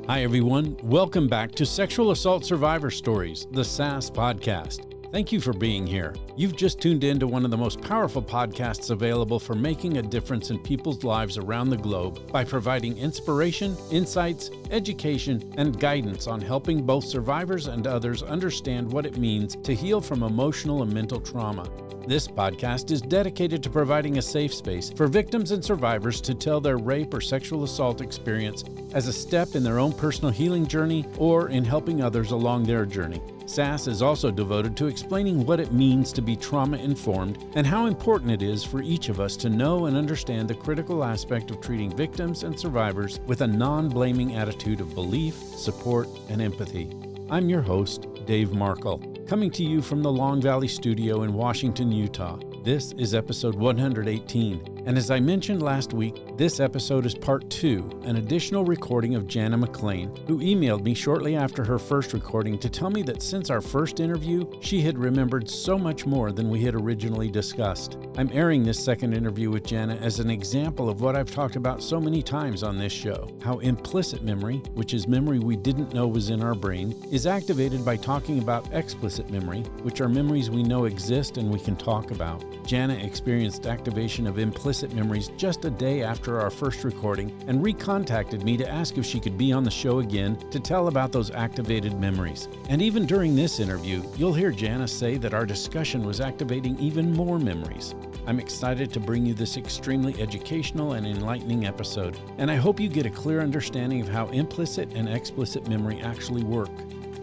Hi, everyone. Welcome back to Sexual Assault Survivor Stories, the SAS podcast. Thank you for being here. You've just tuned in to one of the most powerful podcasts available for making a difference in people's lives around the globe by providing inspiration, insights, education, and guidance on helping both survivors and others understand what it means to heal from emotional and mental trauma. This podcast is dedicated to providing a safe space for victims and survivors to tell their rape or sexual assault experience as a step in their own personal healing journey or in helping others along their journey. SAS is also devoted to explaining what it means to be trauma-informed and how important it is for each of us to know and understand the critical aspect of treating victims and survivors with a non-blaming attitude of belief, support, and empathy. I'm your host, Dave Markel, coming to you from the Long Valley Studio in Washington, Utah. This is episode 118, and as I mentioned last week, this episode is part 2, an additional recording of Janna MacLean, who emailed me shortly after her first recording to tell me that since our first interview, she had remembered so much more than we had originally discussed. I'm airing this second interview with Janna as an example of what I've talked about so many times on this show, how implicit memory, which is memory we didn't know was in our brain, is activated by talking about explicit memory, which are memories we know exist and we can talk about. Janna experienced activation of implicit memories just a day after our first recording and recontacted me to ask if she could be on the show again to tell about those activated memories. And even during this interview, you'll hear Janna say that our discussion was activating even more memories. I'm excited to bring you this extremely educational and enlightening episode, and I hope you get a clear understanding of how implicit and explicit memory actually work.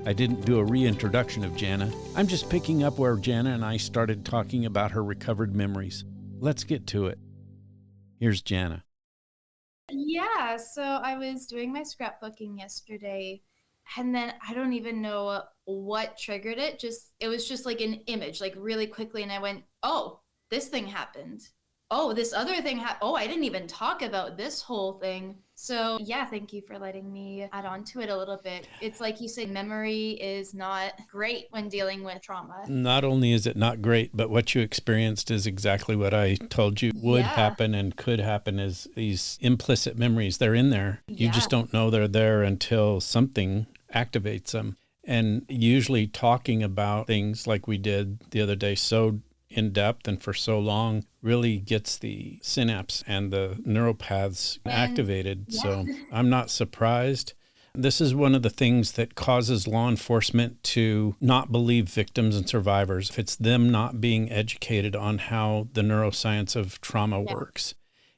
I didn't do a reintroduction of Janna. I'm just picking up where Janna and I started talking about her recovered memories. Let's get to it. Here's Janna. Yeah, so I was doing my scrapbooking yesterday, and then I don't even know what triggered it. It was just like an image, like really quickly, and I went, "Oh, this thing happened. Oh, this other thing happened. Oh, I didn't even talk about this whole thing." So yeah, thank you for letting me add on to it a little bit. It's like you say, memory is not great when dealing with trauma. Not only is it not great, but what you experienced is exactly what I told you would happen and could happen is these implicit memories. They're in there. You just don't know they're there until something activates them. And usually talking about things like we did the other day so in depth and for so long really gets the synapse and the neuropaths activated. So I'm not surprised. This is one of the things that causes law enforcement to not believe victims and survivors. It's them not being educated on how the neuroscience of trauma works.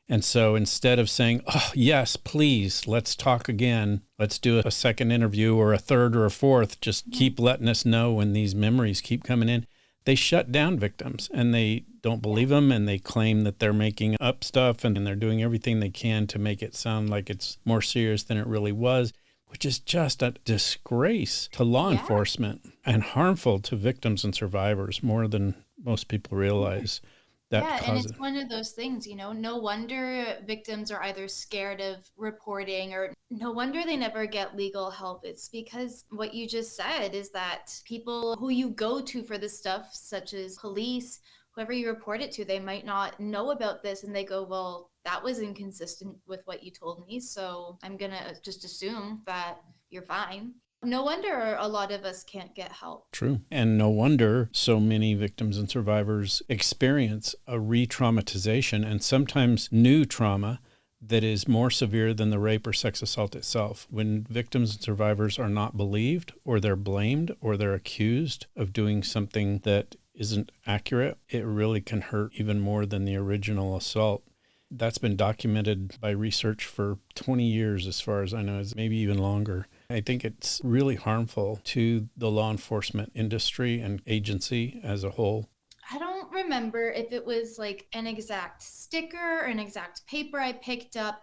And so instead of saying, "Oh, yes, please, let's talk again. Let's do a second interview or a third or a fourth. Just keep letting us know when these memories keep coming in." They shut down victims and they don't believe them and they claim that they're making up stuff and they're doing everything they can to make it sound like it's more serious than it really was, which is just a disgrace to law enforcement and harmful to victims and survivors more than most people realize. And it's one of those things, no wonder victims are either scared of reporting or no wonder they never get legal help. It's because what you just said is that people who you go to for this stuff, such as police, whoever you report it to, they might not know about this and they go, "Well, that was inconsistent with what you told me, so I'm gonna just assume that you're fine." No wonder a lot of us can't get help. True. And no wonder so many victims and survivors experience a re-traumatization and sometimes new trauma that is more severe than the rape or sex assault itself. When victims and survivors are not believed or they're blamed or they're accused of doing something that isn't accurate, it really can hurt even more than the original assault. That's been documented by research for 20 years, as far as I know, maybe even longer. I think it's really harmful to the law enforcement industry and agency as a whole. I don't remember if it was like an exact sticker or an exact paper I picked up,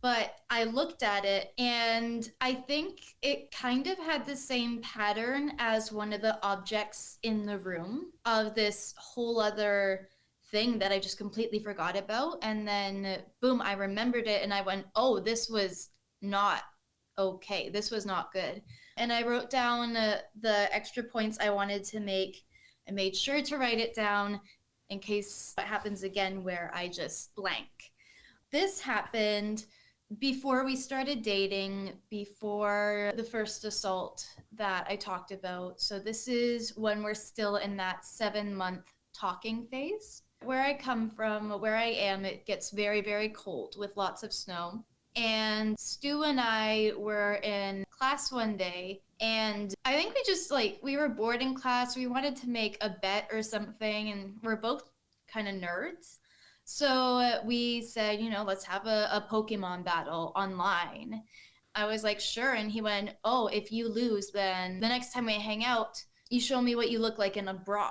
but I looked at it and I think it kind of had the same pattern as one of the objects in the room of this whole other thing that I just completely forgot about. And then boom, I remembered it and I went, "Oh, this was not okay. This was not good." And I wrote down the extra points I wanted to make. I made sure to write it down in case it happens again where I just blank. This happened before we started dating, before the first assault that I talked about. So this is when we're still in that 7-month talking phase. Where I come from, where I am, it gets very, very cold with lots of snow. And Stu and I were in class one day, and I think we just we were bored in class. We wanted to make a bet or something, and we're both kind of nerds. So we said, let's have a Pokemon battle online. I was like, sure. And he went, oh, if you lose, then the next time we hang out, you show me what you look like in a bra.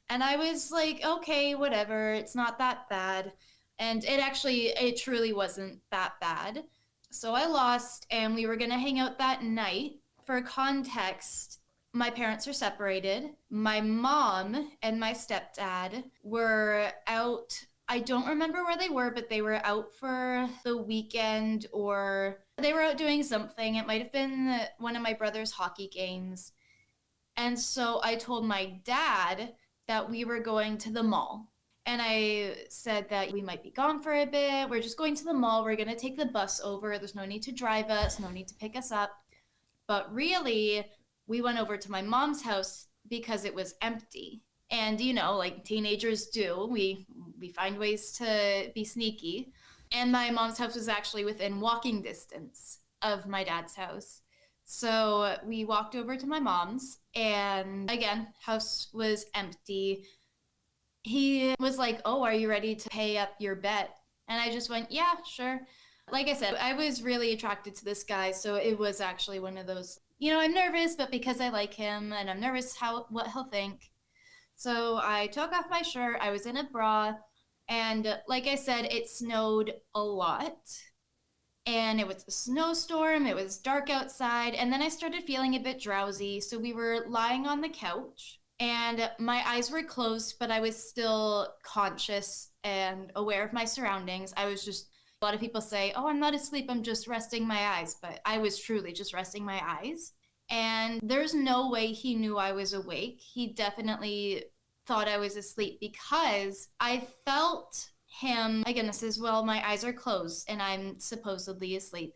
And I was like, okay, whatever. It's not that bad. And it truly wasn't that bad. So I lost, and we were going to hang out that night. For context, my parents are separated. My mom and my stepdad were out. I don't remember where they were, but they were out for the weekend, or they were out doing something. It might have been one of my brother's hockey games. And so I told my dad that we were going to the mall. And I said that we might be gone for a bit. We're just going to the mall. We're going to take the bus over. There's no need to drive us, no need to pick us up. But really, we went over to my mom's house because it was empty. And like teenagers do, we find ways to be sneaky. And my mom's house was actually within walking distance of my dad's house. So we walked over to my mom's, and again, house was empty. He was like, oh, are you ready to pay up your bet? And I just went, yeah, sure. Like I said, I was really attracted to this guy, so it was actually one of those, I'm nervous, but because I like him, and I'm nervous what he'll think. So I took off my shirt. I was in a bra, and like I said, it snowed a lot. And it was a snowstorm. It was dark outside, and then I started feeling a bit drowsy. So we were lying on the couch, and my eyes were closed, but I was still conscious and aware of my surroundings. A lot of people say, oh, I'm not asleep, I'm just resting my eyes. But I was truly just resting my eyes. And there's no way he knew I was awake. He definitely thought I was asleep because I felt him, again, this is while my eyes are closed and I'm supposedly asleep.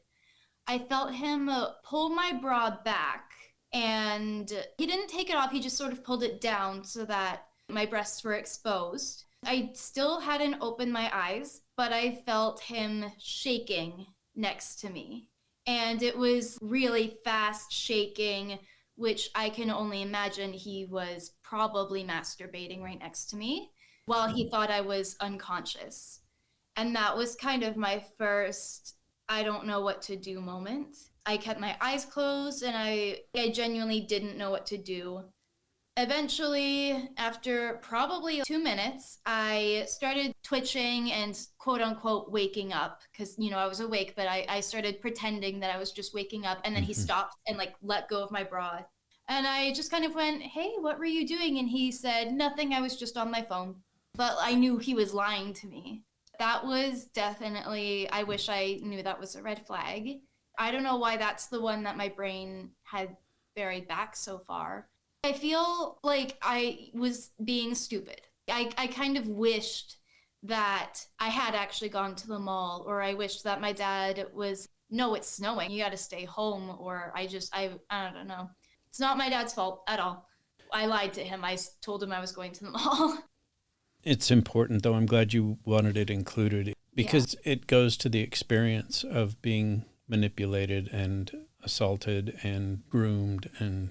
I felt him pull my bra back, and he didn't take it off. He just sort of pulled it down so that my breasts were exposed. I still hadn't opened my eyes, but I felt him shaking next to me. And it was really fast shaking, which I can only imagine he was probably masturbating right next to me while he thought I was unconscious. And that was kind of my first I don't know what to do moment. I kept my eyes closed, and I genuinely didn't know what to do. Eventually, after probably 2 minutes, I started twitching and quote unquote waking up because, I was awake, but I started pretending that I was just waking up. And then he stopped and let go of my bra. And I just kind of went, hey, what were you doing? And he said, nothing, I was just on my phone. But I knew he was lying to me. That was definitely, I wish I knew that was a red flag. I don't know why that's the one that my brain had buried back so far. I feel like I was being stupid. I kind of wished that I had actually gone to the mall, or I wished that my dad was, no, it's snowing, you got to stay home, or I don't know. It's not my dad's fault at all. I lied to him. I told him I was going to the mall. It's important, though. I'm glad you wanted it included because it goes to the experience of being manipulated and assaulted and groomed, and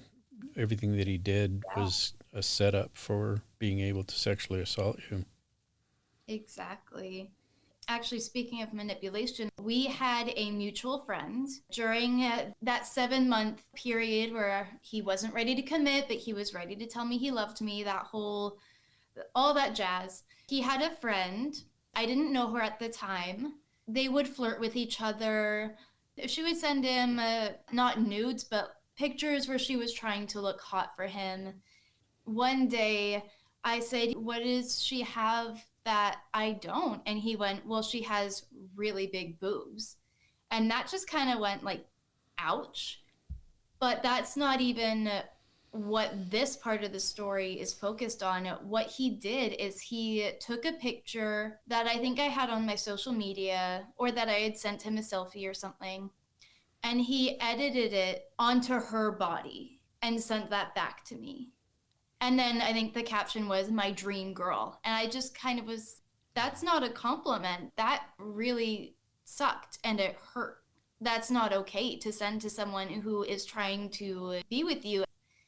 everything that he did was a setup for being able to sexually assault you. Exactly. Actually, speaking of manipulation, we had a mutual friend during that 7-month period where he wasn't ready to commit, but he was ready to tell me he loved me, all that jazz. He had a friend. I didn't know her at the time. They would flirt with each other. She would send him not nudes, but pictures where she was trying to look hot for him. One day I said, what does she have that I don't? And he went, well, she has really big boobs. And that just kind of went ouch. But that's not even what this part of the story is focused on. What he did is he took a picture that I think I had on my social media, or that I had sent him a selfie or something, and he edited it onto her body and sent that back to me. And then I think the caption was "my dream girl." And I just kind of was, that's not a compliment. That really sucked and it hurt. That's not okay to send to someone who is trying to be with you.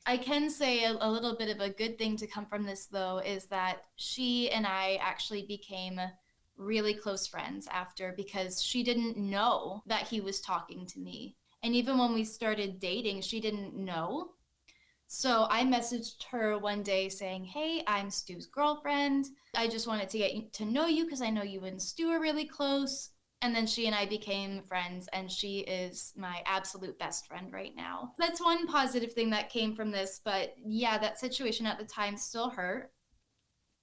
I can say a little bit of a good thing to come from this, though, is that she and I actually became really close friends after, because she didn't know that he was talking to me. And even when we started dating, she didn't know. So I messaged her one day saying, "Hey, I'm Stu's girlfriend. I just wanted to get to know you because I know you and Stu are really close." And then she and I became friends, and she is my absolute best friend right now. That's one positive thing that came from this. But yeah, that situation at the time still hurt.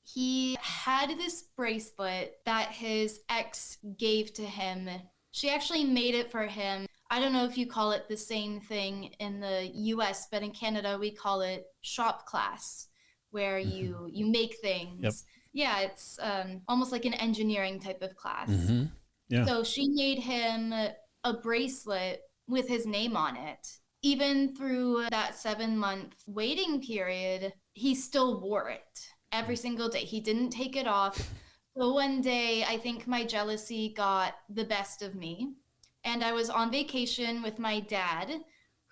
He had this bracelet that his ex gave to him. She actually made it for him. I don't know if you call it the same thing in the US, but in Canada we call it shop class, where you make things. Yep. Yeah, it's almost like an engineering type of class. Mm-hmm. Yeah. So she made him a bracelet with his name on it. Even through that 7-month waiting period, he still wore it every single day. He didn't take it off. So one day, I think my jealousy got the best of me. And I was on vacation with my dad,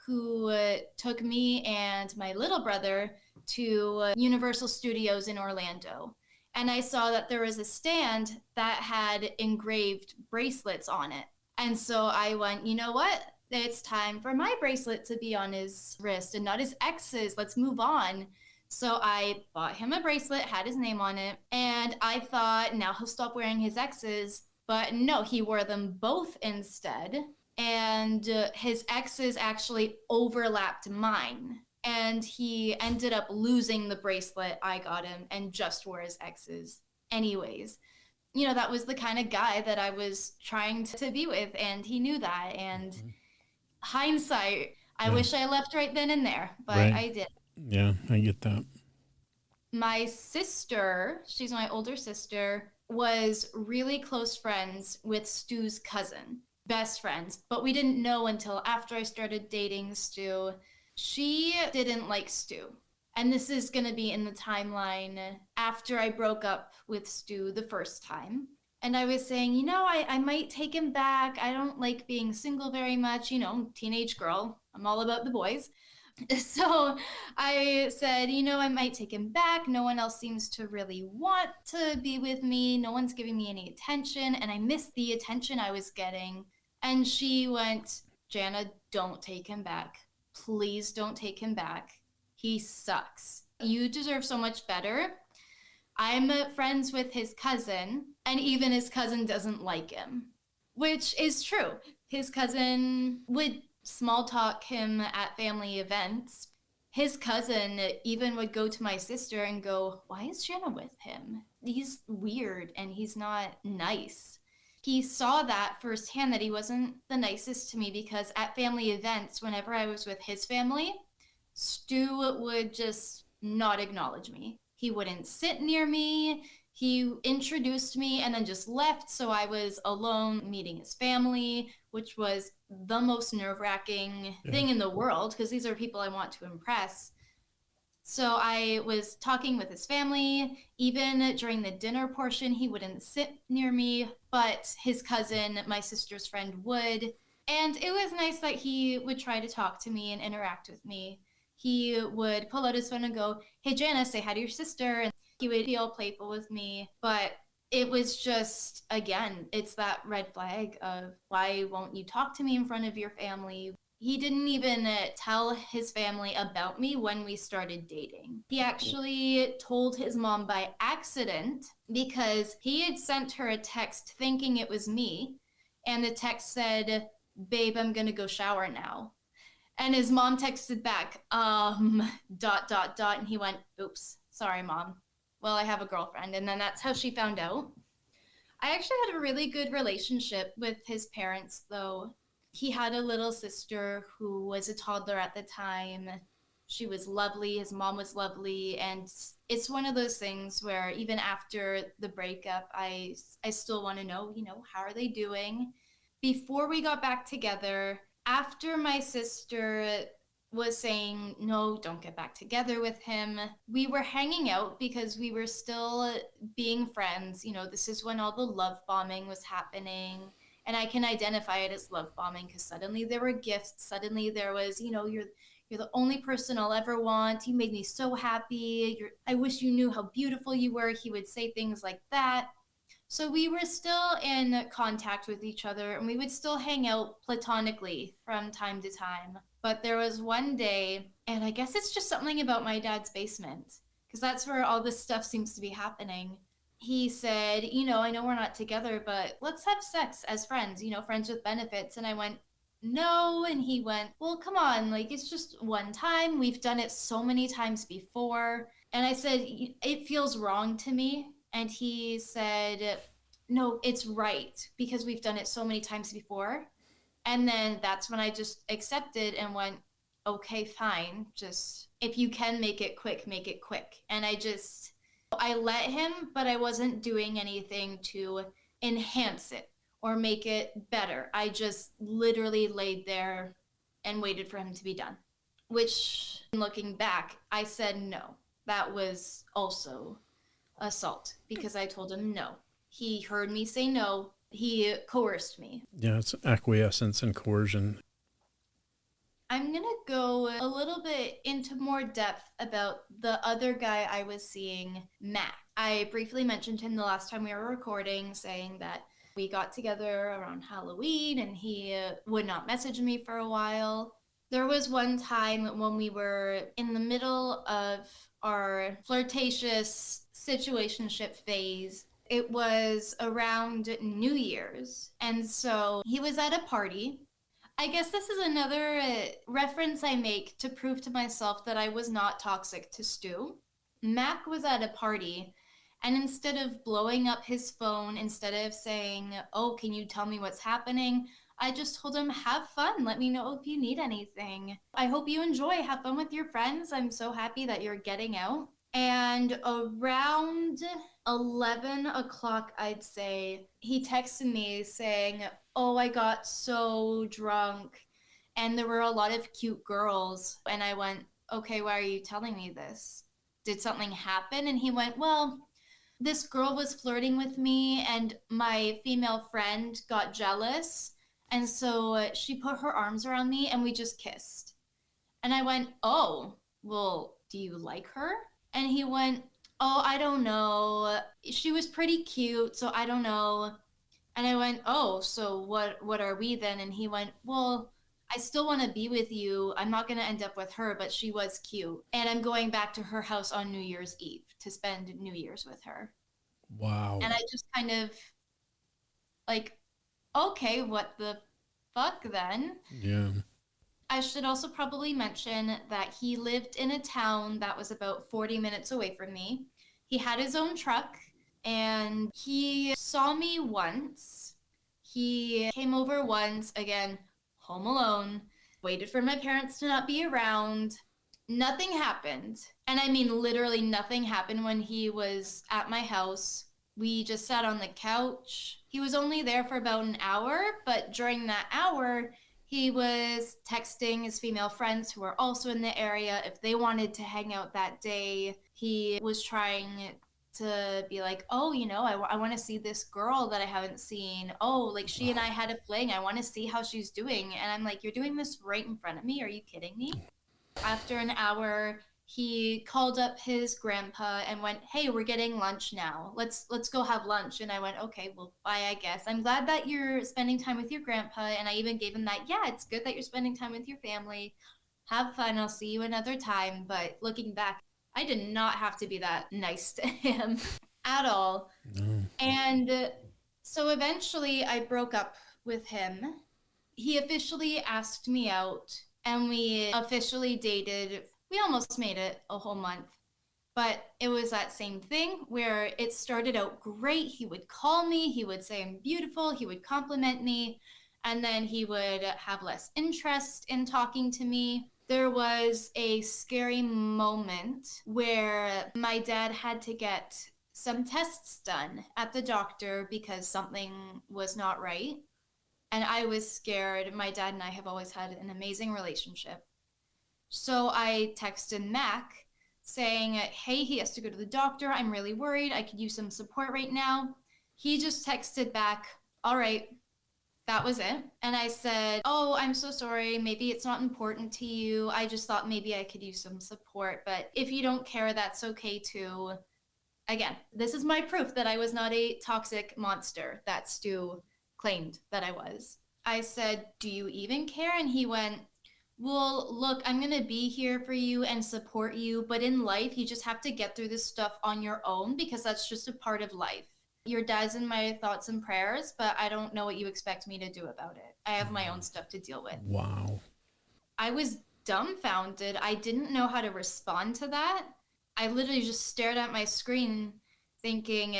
who took me and my little brother to Universal Studios in Orlando. And I saw that there was a stand that had engraved bracelets on it. And so I went, you know what? It's time for my bracelet to be on his wrist and not his ex's. Let's move on. So I bought him a bracelet, had his name on it, and I thought now he'll stop wearing his ex's. But no, he wore them both instead. And his ex's actually overlapped mine. And he ended up losing the bracelet I got him and just wore his ex's anyways. You know, that was the kind of guy that I was trying to be with, and he knew that. And hindsight, I wish I left right then and there, but I did. Yeah, I get that. My sister, she's my older sister, was really close friends with Stu's cousin, best friends, but we didn't know until after I started dating Stu. She didn't like Stu. And this is going to be in the timeline after I broke up with Stu the first time. And I was saying, you know, I might take him back. I don't like being single very much. You know, teenage girl. I'm all about the boys. So I said, you know, I might take him back. No one else seems to really want to be with me. No one's giving me any attention. And I missed the attention I was getting. And she went, "Janna, don't take him back. Please don't take him back. He sucks. You deserve so much better." I'm friends with his cousin, and even his cousin doesn't like him, which is true. His cousin would small talk him at family events. His cousin even would go to my sister and go, "Why is Janna with him? He's weird and he's not nice." He saw that firsthand, that he wasn't the nicest to me, because at family events, whenever I was with his family, Stu would just not acknowledge me. He wouldn't sit near me. He introduced me and then just left. So I was alone meeting his family, which was the most nerve-wracking thing in the world, because these are people I want to impress. So I was talking with his family. Even during the dinner portion, he wouldn't sit near me, but his cousin, my sister's friend, would. And it was nice that he would try to talk to me and interact with me. He would pull out his phone and go, "Hey, Janna, say hi to your sister." And he would be all playful with me. But it was just, again, it's that red flag of, why won't you talk to me in front of your family? He didn't even tell his family about me when we started dating. He actually told his mom by accident, because he had sent her a text thinking it was me. And the text said, "Babe, I'm gonna go shower now." And his mom texted back, dot, dot, dot. And he went, "Oops, sorry, Mom. Well, I have a girlfriend." And then that's how she found out. I actually had a really good relationship with his parents, though. He had a little sister who was a toddler at the time. She was lovely. His mom was lovely. And it's one of those things where even after the breakup, I still want to know, how are they doing? Before we got back together, after my sister was saying, no, don't get back together with him, we were hanging out because we were still being friends. This is when all the love bombing was happening. And I can identify it as love bombing because suddenly there were gifts. Suddenly there was, you're the only person I'll ever want. You made me so happy. I wish you knew how beautiful you were. He would say things like that. So we were still in contact with each other and we would still hang out platonically from time to time. But there was one day, and I guess it's just something about my dad's basement, because that's where all this stuff seems to be happening. He said, I know we're not together, but let's have sex as friends, friends with benefits. And I went, no. And he went, well, come on, like, it's just one time. We've done it so many times before. And I said, it feels wrong to me. And he said, no, it's right because we've done it so many times before. And then that's when I just accepted and went, okay, fine. Just if you can make it quick, make it quick. And I let him, but I wasn't doing anything to enhance it or make it better. I just literally laid there and waited for him to be done, which looking back, I said no. That was also assault because I told him no. He heard me say no. He coerced me. Yeah, it's acquiescence and coercion. I'm going to go a little bit into more depth about the other guy I was seeing, Matt. I briefly mentioned him the last time we were recording, saying that we got together around Halloween and he would not message me for a while. There was one time when we were in the middle of our flirtatious situationship phase. It was around New Year's. And so he was at a party. I guess this is another reference I make to prove to myself that I was not toxic to Stu. Mac was at a party, and instead of blowing up his phone, instead of saying, oh, can you tell me what's happening? I just told him, have fun. Let me know if you need anything. I hope you enjoy. Have fun with your friends. I'm so happy that you're getting out. And around 11 o'clock, I'd say, he texted me saying, oh, I got so drunk and there were a lot of cute girls. And I went, okay, why are you telling me this? Did something happen? And he went, well, this girl was flirting with me and my female friend got jealous. And so she put her arms around me and we just kissed. And I went, oh, well, do you like her? And he went, oh, I don't know. She was pretty cute, so I don't know. And I went, oh, so what are we then? And he went, well, I still want to be with you. I'm not going to end up with her, but she was cute. And I'm going back to her house on New Year's Eve to spend New Year's with her. Wow. And I just kind of like, okay, what the fuck then? Yeah. I should also probably mention that he lived in a town that was about 40 minutes away from me. He had his own truck and he saw me once. He came over once, again, home alone, waited for my parents to not be around. Nothing happened. And I mean, literally nothing happened when he was at my house. We just sat on the couch. He was only there for about an hour, but during that hour, he was texting his female friends who were also in the area if they wanted to hang out that day. He was trying to be like, oh, I want to see this girl that I haven't seen. Oh, like she and I had a fling. I want to see how she's doing. And I'm like, you're doing this right in front of me. Are you kidding me? After an hour, he called up his grandpa and went, hey, we're getting lunch now. Let's go have lunch. And I went, okay, well, bye, I guess. I'm glad that you're spending time with your grandpa. And I even gave him that, yeah, it's good that you're spending time with your family. Have fun. I'll see you another time. But looking back, I did not have to be that nice to him at all. No. And so eventually I broke up with him. He officially asked me out and we officially dated. We almost made it a whole month, but it was that same thing where it started out great. He would call me, he would say I'm beautiful, he would compliment me, and then he would have less interest in talking to me. There was a scary moment where my dad had to get some tests done at the doctor because something was not right. And I was scared. My dad and I have always had an amazing relationship. So I texted Mac saying, hey, he has to go to the doctor. I'm really worried. I could use some support right now. He just texted back, all right, that was it. And I said, oh, I'm so sorry. Maybe it's not important to you. I just thought maybe I could use some support. But if you don't care, that's okay too. Again, this is my proof that I was not a toxic monster that Stu claimed that I was. I said, do you even care? And he went, well, look, I'm going to be here for you and support you. But in life, you just have to get through this stuff on your own because that's just a part of life. Your dad's in my thoughts and prayers, but I don't know what you expect me to do about it. I have my own stuff to deal with. Wow. I was dumbfounded. I didn't know how to respond to that. I literally just stared at my screen thinking,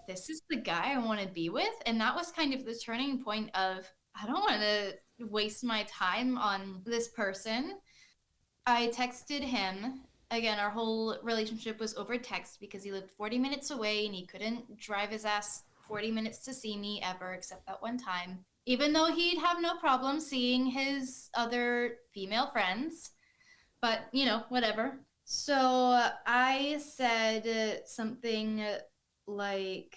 this is the guy I want to be with. And that was kind of the turning point of, I don't want to waste my time on this person. I texted him. Again, our whole relationship was over text because he lived 40 minutes away and he couldn't drive his ass 40 minutes to see me ever, except that one time. Even though he'd have no problem seeing his other female friends. But, whatever. So I said something like,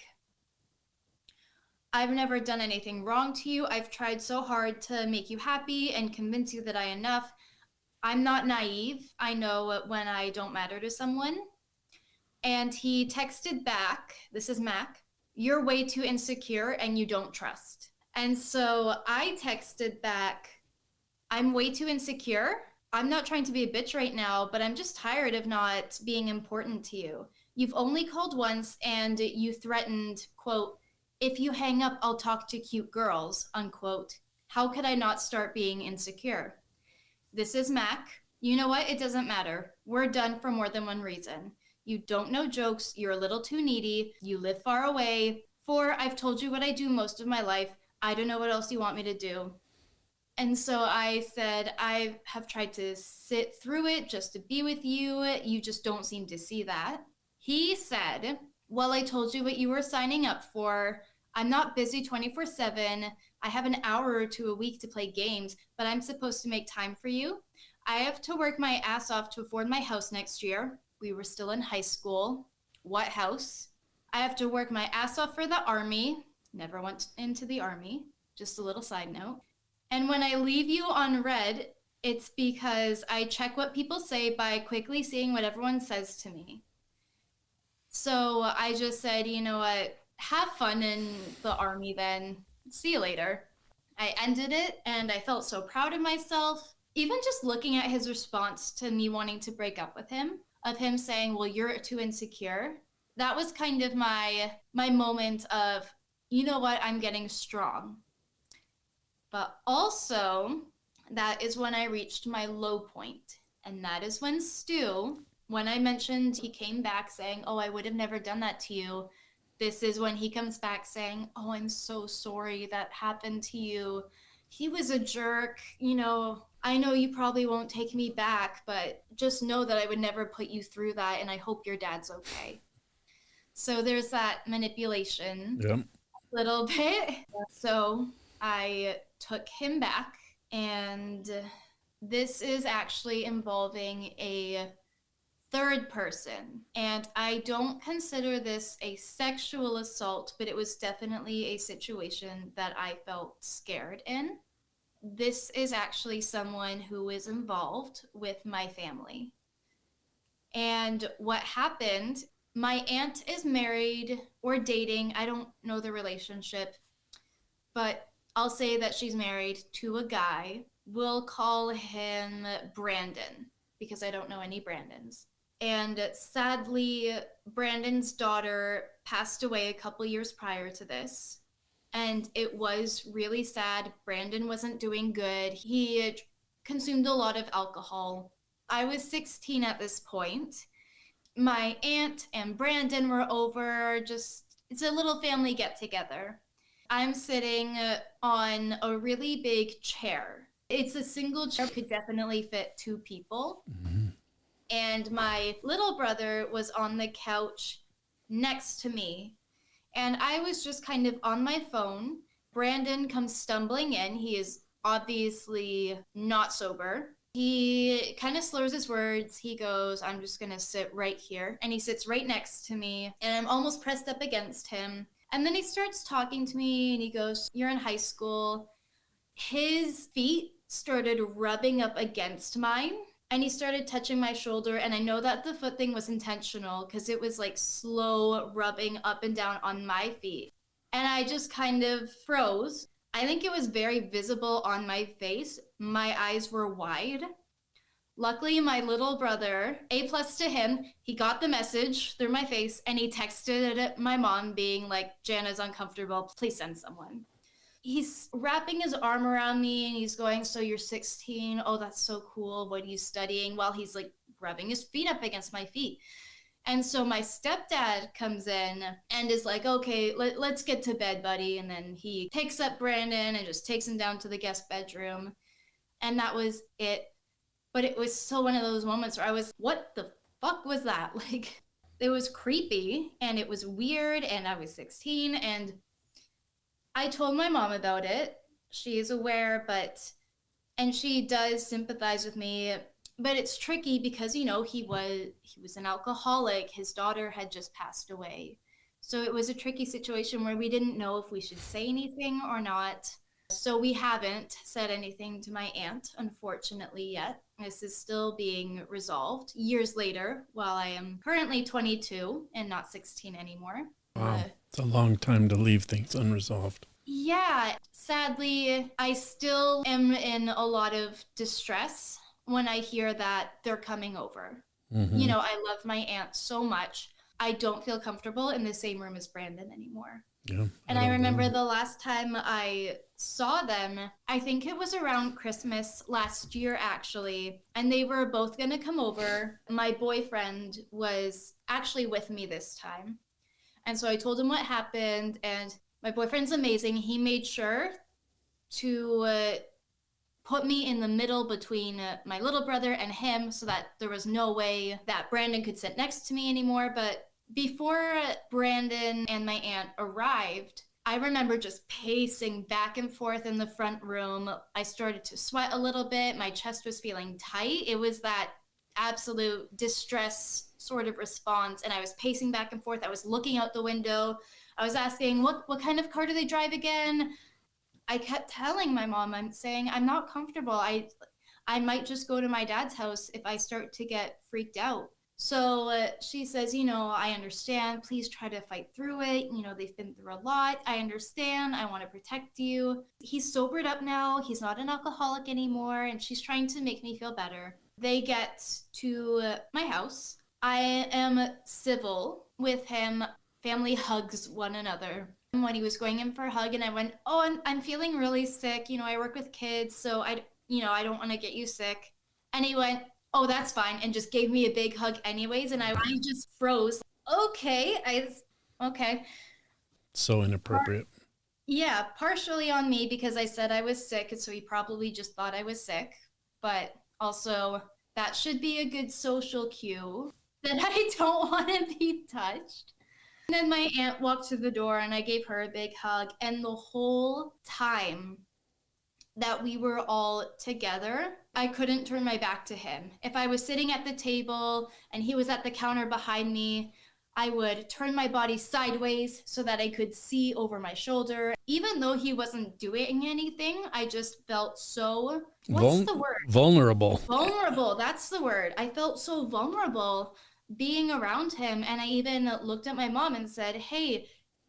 I've never done anything wrong to you. I've tried so hard to make you happy and convince you that I am enough. I'm not naive. I know when I don't matter to someone. And he texted back, this is Mac, you're way too insecure and you don't trust. And so I texted back, I'm way too insecure. I'm not trying to be a bitch right now, but I'm just tired of not being important to you. You've only called once and you threatened, quote, if you hang up, I'll talk to cute girls, unquote. How could I not start being insecure? This is Mac. You know what? It doesn't matter. We're done for more than one reason. You don't know jokes. You're a little too needy. You live far away. 4, I've told you what I do most of my life. I don't know what else you want me to do. And so I said, I have tried to sit through it just to be with you. You just don't seem to see that. He said, well, I told you what you were signing up for. I'm not busy 24/7. I have an hour or 2 a week to play games, but I'm supposed to make time for you. I have to work my ass off to afford my house next year. We were still in high school. What house? I have to work my ass off for the army. Never went into the army. Just a little side note. And when I leave you on red, it's because I check what people say by quickly seeing what everyone says to me. So I just said, you know what? Have fun in the army then. See you later. I ended it and I felt so proud of myself. Even just looking at his response to me wanting to break up with him, of him saying, well, you're too insecure. That was kind of my moment of, you know what? I'm getting strong. But also, that is when I reached my low point. And that is when Stu, when I mentioned he came back saying, oh, I would have never done that to you. This is when he comes back saying, oh, I'm so sorry that happened to you. He was a jerk. I know you probably won't take me back, but just know that I would never put you through that. And I hope your dad's okay. So there's that manipulation. Yep. A little bit. So I took him back, and this is actually involving a third person. And I don't consider this a sexual assault, but it was definitely a situation that I felt scared in. This is actually someone who is involved with my family. And what happened, my aunt is married or dating. I don't know the relationship, but I'll say that she's married to a guy. We'll call him Brandon because I don't know any Brandons. And sadly, Brandon's daughter passed away a couple years prior to this. And it was really sad. Brandon wasn't doing good. He consumed a lot of alcohol. I was 16 at this point. My aunt and Brandon were over. It's a little family get together. I'm sitting on a really big chair. It's a single chair, could definitely fit 2 people. And my little brother was on the couch next to me. And I was just kind of on my phone. Brandon comes stumbling in. He is obviously not sober. He kind of slurs his words. He goes, I'm just going to sit right here. And he sits right next to me. And I'm almost pressed up against him. And then he starts talking to me and he goes, you're in high school. His feet started rubbing up against mine. And he started touching my shoulder. And I know that the foot thing was intentional because it was like slow rubbing up and down on my feet. And I just kind of froze. I think it was very visible on my face. My eyes were wide. Luckily, my little brother, A+ to him, he got the message through my face and he texted my mom being like, Janna's uncomfortable, please send someone. He's wrapping his arm around me and he's going, so you're 16? Oh, that's so cool. What are you studying? While he's like rubbing his feet up against my feet. And so my stepdad comes in and is like, okay, let's get to bed, buddy. And then he picks up Brandon and just takes him down to the guest bedroom. And that was it. But it was so one of those moments where I was, what the fuck was that? Like, it was creepy and it was weird. And I was 16 and I told my mom about it. She is aware, and she does sympathize with me, but it's tricky because, you know, he was an alcoholic. His daughter had just passed away. So it was a tricky situation where we didn't know if we should say anything or not. So we haven't said anything to my aunt, unfortunately, yet. This is still being resolved years later, while I am currently 22 and not 16 anymore. Wow. It's a long time to leave things unresolved. Yeah, sadly, I still am in a lot of distress when I hear that they're coming over. You know, I love my aunt so much. I don't feel comfortable in the same room as Brandon anymore. Yeah. And I remember the last time I saw them, I think it was around Christmas last year, actually, and they were both going to come over. My boyfriend was actually with me this time. And so I told him what happened, and my boyfriend's amazing. He made sure to put me in the middle between my little brother and him so that there was no way that Brandon could sit next to me anymore. But before Brandon and my aunt arrived, I remember just pacing back and forth in the front room. I started to sweat a little bit. My chest was feeling tight. It was that absolute distress sort of response. And I was pacing back and forth. I was looking out the window. I was asking, what kind of car do they drive again? I kept telling my mom, I'm saying, I'm not comfortable. I might just go to my dad's house if I start to get freaked out. So she says, you know, I understand. Please try to fight through it. You know, they've been through a lot. I understand. I want to protect you. He's sobered up now. He's not an alcoholic anymore. And she's trying to make me feel better. They get to my house. I am civil with him. Family hugs one another. When he was going in for a hug and I went, oh, I'm feeling really sick. You know, I work with kids, so I don't want to get you sick. And he went, oh, that's fine. And just gave me a big hug anyways. And I just froze. Okay. Okay. So inappropriate. Yeah, partially on me because I said I was sick. And so he probably just thought I was sick. But also that should be a good social cue that I don't want to be touched. And then my aunt walked to the door and I gave her a big hug. And the whole time that we were all together, I couldn't turn my back to him. If I was sitting at the table and he was at the counter behind me, I would turn my body sideways so that I could see over my shoulder. Even though he wasn't doing anything, I just felt so, what's the word? Vulnerable. Vulnerable, that's the word. I felt so vulnerable being around him. And I even looked at my mom and said, hey,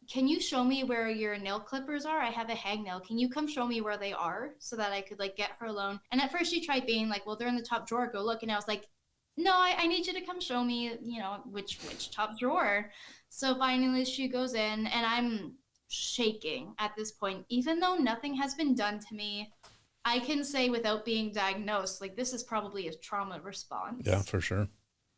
can you show me where your nail clippers are? I have a hangnail. Can you come show me where they are so that I could like get her alone? And at first she tried being like, well, they're in the top drawer. Go look. And I was like, no, I need you to come show me, you know, which top drawer. So finally she goes in and I'm shaking at this point. Even though nothing has been done to me, I can say without being diagnosed, like this is probably a trauma response. Yeah, for sure.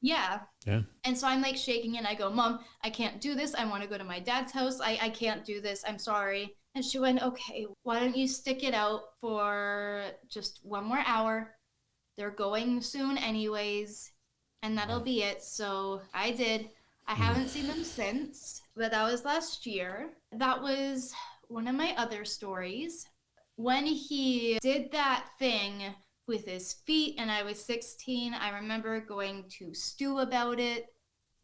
Yeah. Yeah. And so I'm like shaking and I go, Mom, I can't do this. I want to go to my dad's house. I can't do this. I'm sorry. And she went, okay, why don't you stick it out for just one more hour? They're going soon anyways, and that'll be it. So I did. I haven't seen them since, but that was last year. That was one of my other stories. When he did that thing with his feet and I was 16, I remember going to Stu about it.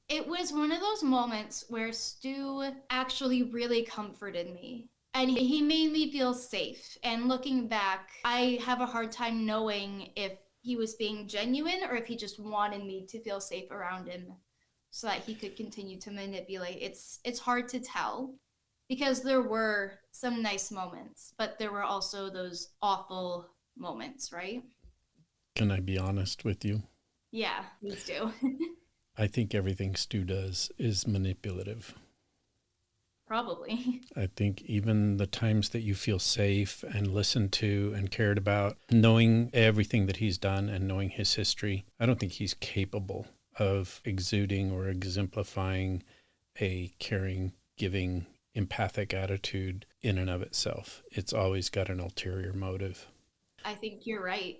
It was one of those moments where Stu actually really comforted me. And he made me feel safe. And looking back, I have a hard time knowing if he was being genuine or if he just wanted me to feel safe around him so that he could continue to manipulate. It's hard to tell because there were some nice moments, but there were also those awful moments, right? Can I be honest with you? Yeah, please do. I think everything Stu does is manipulative. Probably. I think even the times that you feel safe and listened to and cared about, knowing everything that he's done and knowing his history, I don't think he's capable of exuding or exemplifying a caring, giving, empathic attitude in and of itself. It's always got an ulterior motive. I think you're right.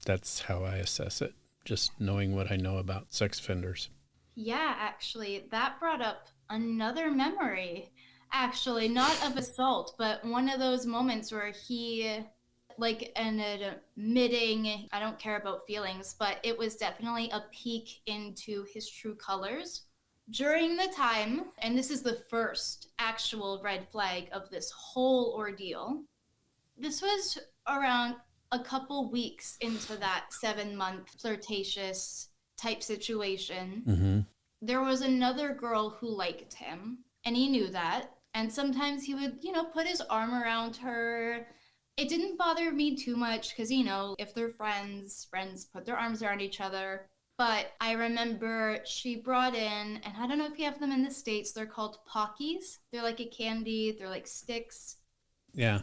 That's how I assess it, just knowing what I know about sex offenders. Yeah, actually, that brought up another memory. Actually, not of assault, but one of those moments where he, like, an admitting, I don't care about feelings, but it was definitely a peek into his true colors. During the time, and this is the first actual red flag of this whole ordeal, this was around a couple weeks into that 7 month flirtatious type situation. Mm-hmm. There was another girl who liked him, and he knew that. And sometimes he would, put his arm around her. It didn't bother me too much because, if they're friends put their arms around each other. But I remember she brought in, and I don't know if you have them in the States, they're called Pockies. They're like a candy, they're like sticks. Yeah.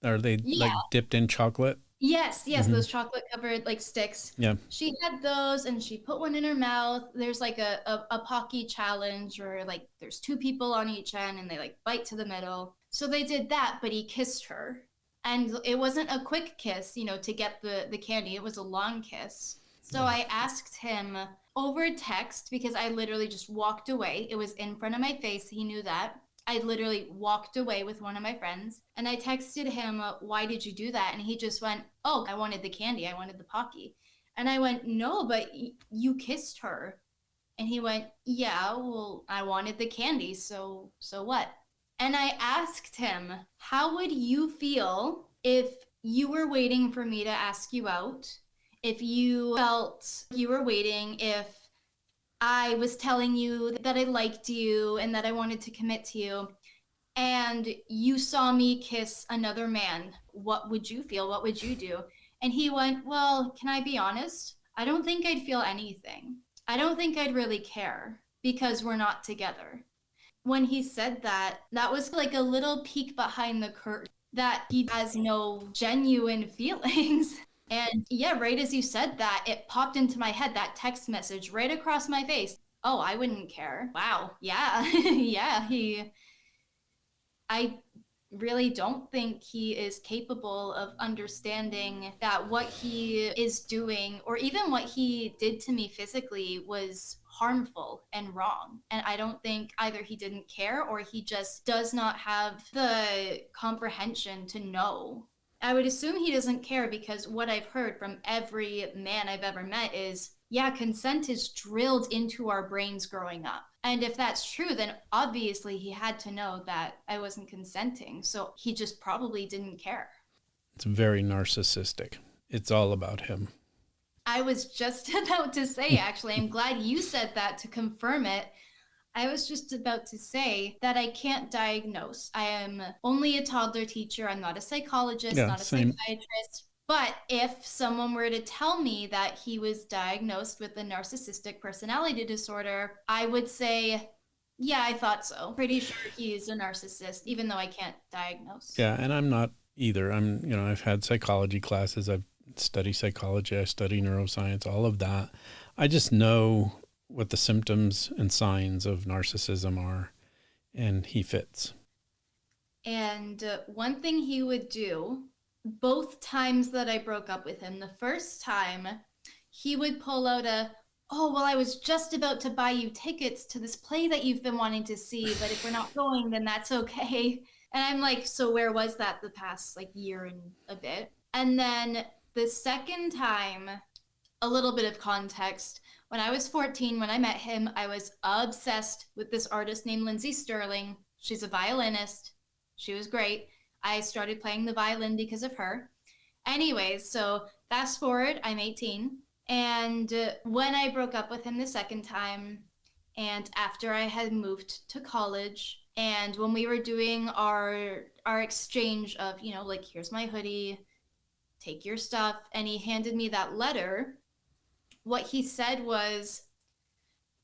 Are they like dipped in chocolate? Yes, Mm-hmm. those chocolate covered like sticks. Yeah. She had those and she put one in her mouth. There's like a Pocky challenge where like there's two people on each end and they like bite to the middle. So they did that, but he kissed her. And it wasn't a quick kiss, to get the candy. It was a long kiss. So I asked him over text because I literally just walked away. It was in front of my face. He knew that. I literally walked away with one of my friends and I texted him, why did you do that? And he just went, oh, I wanted the candy. I wanted the Pocky. And I went, no, but you kissed her. And he went, yeah, well, I wanted the candy. So what? And I asked him, how would you feel if you were waiting for me to ask you out? If you felt you were waiting, if I was telling you that I liked you and that I wanted to commit to you, and you saw me kiss another man, what would you feel? What would you do? And he went, well, can I be honest? I don't think I'd feel anything. I don't think I'd really care because we're not together. When he said that, that was like a little peek behind the curtain that he has no genuine feelings. And yeah, right as you said that, it popped into my head, that text message right across my face. Oh, I wouldn't care. Wow. Yeah. Yeah. I really don't think he is capable of understanding that what he is doing or even what he did to me physically was harmful and wrong. And I don't think either he didn't care or he just does not have the comprehension to know. I would assume he doesn't care because what I've heard from every man I've ever met is, yeah, consent is drilled into our brains growing up. And if that's true, then obviously he had to know that I wasn't consenting. So he just probably didn't care. It's very narcissistic. It's all about him. I was just about to say, actually, I'm glad you said that to confirm it. I was just about to say that I can't diagnose. I am only a toddler teacher. I'm not a psychologist, not a psychiatrist. But if someone were to tell me that he was diagnosed with a narcissistic personality disorder, I would say, yeah, I thought so. Pretty sure he's a narcissist, even though I can't diagnose. Yeah, and I'm not either. I've had psychology classes. I've studied psychology. I study neuroscience, all of that. I just know what the symptoms and signs of narcissism are, and he fits. And one thing he would do, both times that I broke up with him, the first time he would pull out oh, well, I was just about to buy you tickets to this play that you've been wanting to see, but if we're not going, then that's okay. And I'm like, so where was that the past like year and a bit? And then the second time, a little bit of context. When I was 14, when I met him, I was obsessed with this artist named Lindsay Sterling. She's a violinist. She was great. I started playing the violin because of her. Anyways, so fast forward, I'm 18. And when I broke up with him the second time, and after I had moved to college, and when we were doing our exchange of, like, here's my hoodie, take your stuff, and he handed me that letter, what he said was,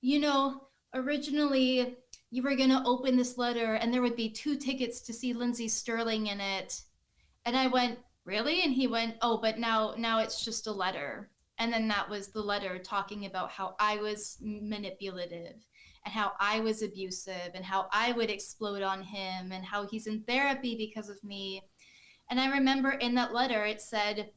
you know, originally you were going to open this letter and there would be 2 tickets to see Lindsay Sterling in it. And I went, really? And he went, oh, but now it's just a letter. And then that was the letter talking about how I was manipulative and how I was abusive and how I would explode on him and how he's in therapy because of me. And I remember in that letter it said,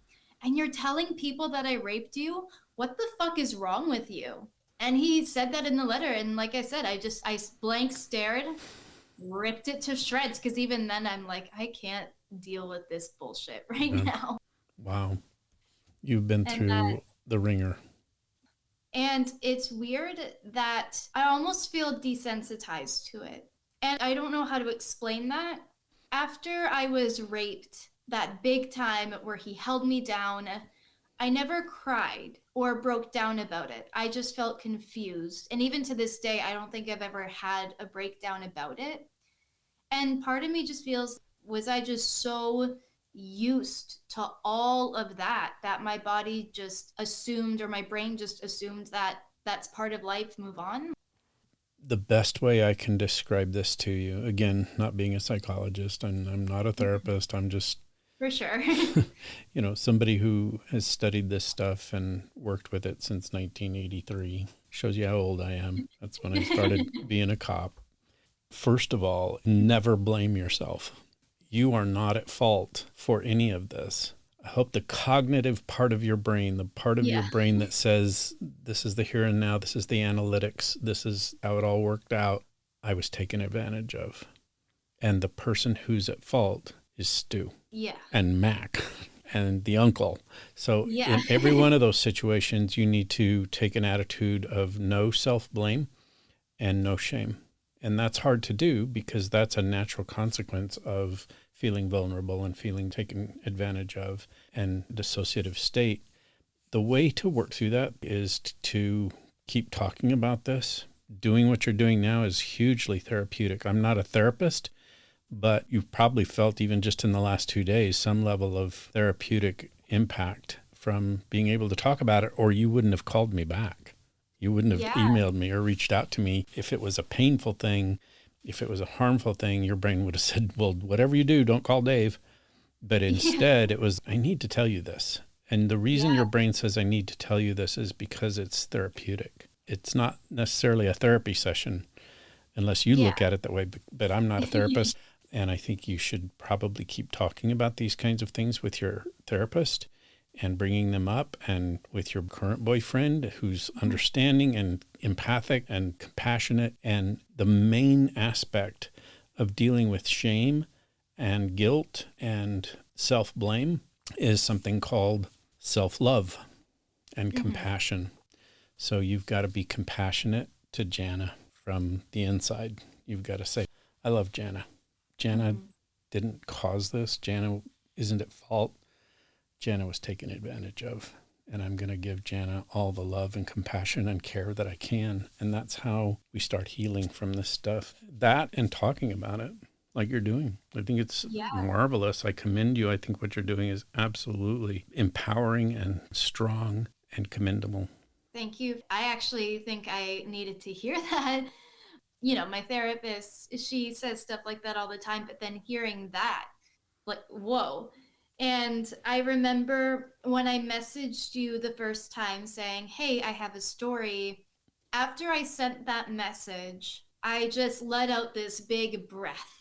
and you're telling people that I raped you? What the fuck is wrong with you? And he said that in the letter. And like I said, I blank stared, ripped it to shreds. Cause even then I'm like, I can't deal with this bullshit right Yeah. now. Wow. You've been And through the ringer. and it's weird that I almost feel desensitized to it. And I don't know how to explain that. After I was raped, that big time where he held me down, I never cried or broke down about it. I just felt confused. And even to this day, I don't think I've ever had a breakdown about it. And part of me just feels, was I just so used to all of that that my body just assumed, or my brain just assumed that that's part of life, move on? The best way I can describe this to you, again, not being a psychologist, and I'm not a therapist, I'm just, For sure. somebody who has studied this stuff and worked with it since 1983. Shows you how old I am. That's when I started being a cop. First of all, never blame yourself. You are not at fault for any of this. I hope the cognitive part of your brain, the part of your Yeah. brain that says, this is the here and now, this is the analytics, this is how it all worked out, I was taken advantage of. And the person who's at fault is Stu Yeah. and Mac and the uncle. So Yeah. in every one of those situations, you need to take an attitude of no self-blame and no shame. And that's hard to do because that's a natural consequence of feeling vulnerable and feeling taken advantage of and dissociative state. The way to work through that is to keep talking about this. Doing what you're doing now is hugely therapeutic. I'm not a therapist, but you've probably felt even just in the last 2 days some level of therapeutic impact from being able to talk about it, or you wouldn't have called me back. You wouldn't have Yeah. emailed me or reached out to me. If it was a painful thing, if it was a harmful thing, your brain would have said, well, whatever you do, don't call Dave. But Yeah. instead, it was, I need to tell you this. And the reason Yeah. your brain says, I need to tell you this is because it's therapeutic. It's not necessarily a therapy session unless you Yeah. look at it that way. But I'm not a therapist. And I think you should probably keep talking about these kinds of things with your therapist and bringing them up, and with your current boyfriend who's understanding and empathic and compassionate. And the main aspect of dealing with shame and guilt and self-blame is something called self-love and Mhm. compassion. So you've got to be compassionate to Janna from the inside. You've got to say, I love Janna. Janna Mhm. didn't cause this. Janna isn't at fault. Janna was taken advantage of. And I'm going to give Janna all the love and compassion and care that I can. And that's how we start healing from this stuff. That and talking about it like you're doing. I think it's Yeah. marvelous. I commend you. I think what you're doing is absolutely empowering and strong and commendable. Thank you. I actually think I needed to hear that. My therapist, she says stuff like that all the time, but then hearing that, like, whoa. And I remember when I messaged you the first time saying, hey, I have a story. After I sent that message, I just let out this big breath.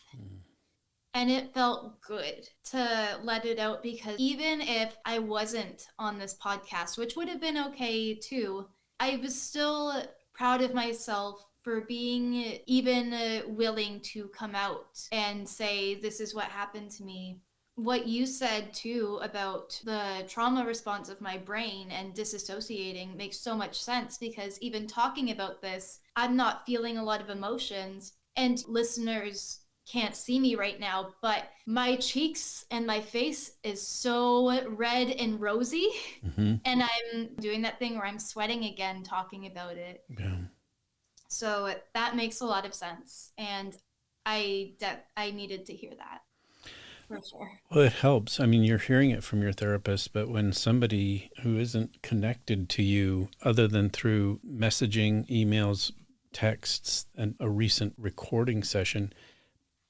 And it felt good to let it out, because even if I wasn't on this podcast, which would have been okay too, I was still proud of myself for being even willing to come out and say, this is what happened to me. What you said too about the trauma response of my brain and disassociating makes so much sense, because even talking about this, I'm not feeling a lot of emotions. And listeners can't see me right now, but my cheeks and my face is so red and rosy. Mm-hmm. And I'm doing that thing where I'm sweating again talking about it. Yeah. So that makes a lot of sense. And I needed to hear that. For sure. Well, it helps. I mean, you're hearing it from your therapist, but when somebody who isn't connected to you other than through messaging, emails, texts, and a recent recording session,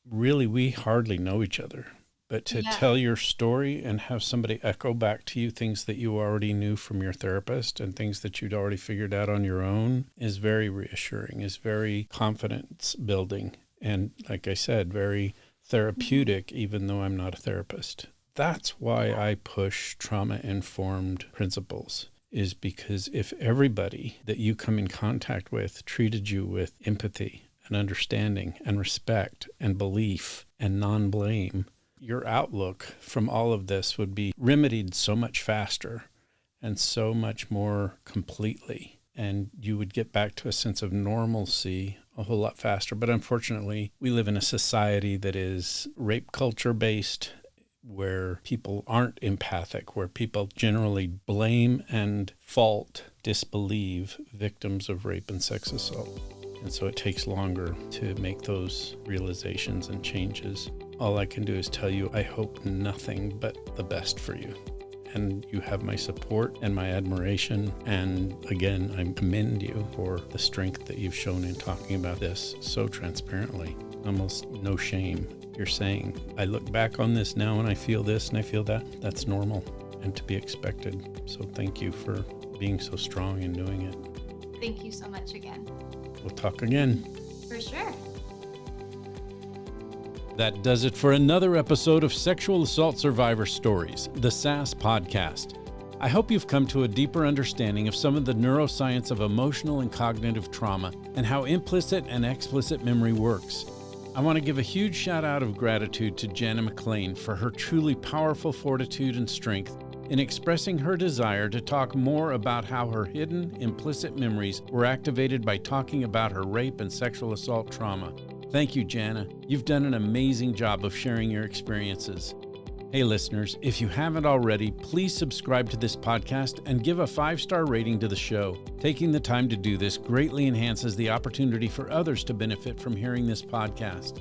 really, we hardly know each other. But to tell your story and have somebody echo back to you things that you already knew from your therapist and things that you'd already figured out on your own is very reassuring, is very confidence building. And like I said, very therapeutic, even though I'm not a therapist. That's why I push trauma-informed principles, is because if everybody that you come in contact with treated you with empathy and understanding and respect and belief and non-blame, your outlook from all of this would be remedied so much faster and so much more completely. And you would get back to a sense of normalcy a whole lot faster. But unfortunately, we live in a society that is rape culture based, where people aren't empathic, where people generally blame and fault, disbelieve victims of rape and sex assault. And so it takes longer to make those realizations and changes. All I can do is tell you, I hope nothing but the best for you. And you have my support and my admiration. And again, I commend you for the strength that you've shown in talking about this so transparently, almost no shame. You're saying, I look back on this now and I feel this and I feel that. That's normal and to be expected. So thank you for being so strong in doing it. Thank you so much again. We'll talk again. For sure. That does it for another episode of Sexual Assault Survivor Stories, the SAS podcast. I hope you've come to a deeper understanding of some of the neuroscience of emotional and cognitive trauma and how implicit and explicit memory works. I want to give a huge shout out of gratitude to Janna MacLean for her truly powerful fortitude and strength in expressing her desire to talk more about how her hidden, implicit memories were activated by talking about her rape and sexual assault trauma. Thank you, Janna. You've done an amazing job of sharing your experiences. Hey, listeners, if you haven't already, please subscribe to this podcast and give a 5-star rating to the show. Taking the time to do this greatly enhances the opportunity for others to benefit from hearing this podcast.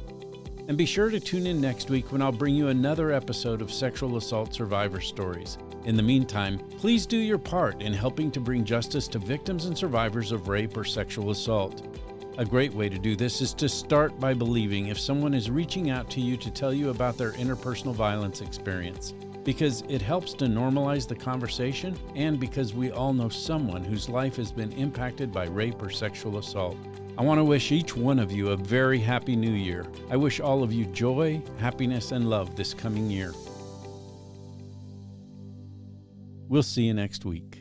And be sure to tune in next week when I'll bring you another episode of Sexual Assault Survivor Stories. In the meantime, please do your part in helping to bring justice to victims and survivors of rape or sexual assault. A great way to do this is to start by believing if someone is reaching out to you to tell you about their interpersonal violence experience, because it helps to normalize the conversation and because we all know someone whose life has been impacted by rape or sexual assault. I want to wish each one of you a very happy new year. I wish all of you joy, happiness, and love this coming year. We'll see you next week.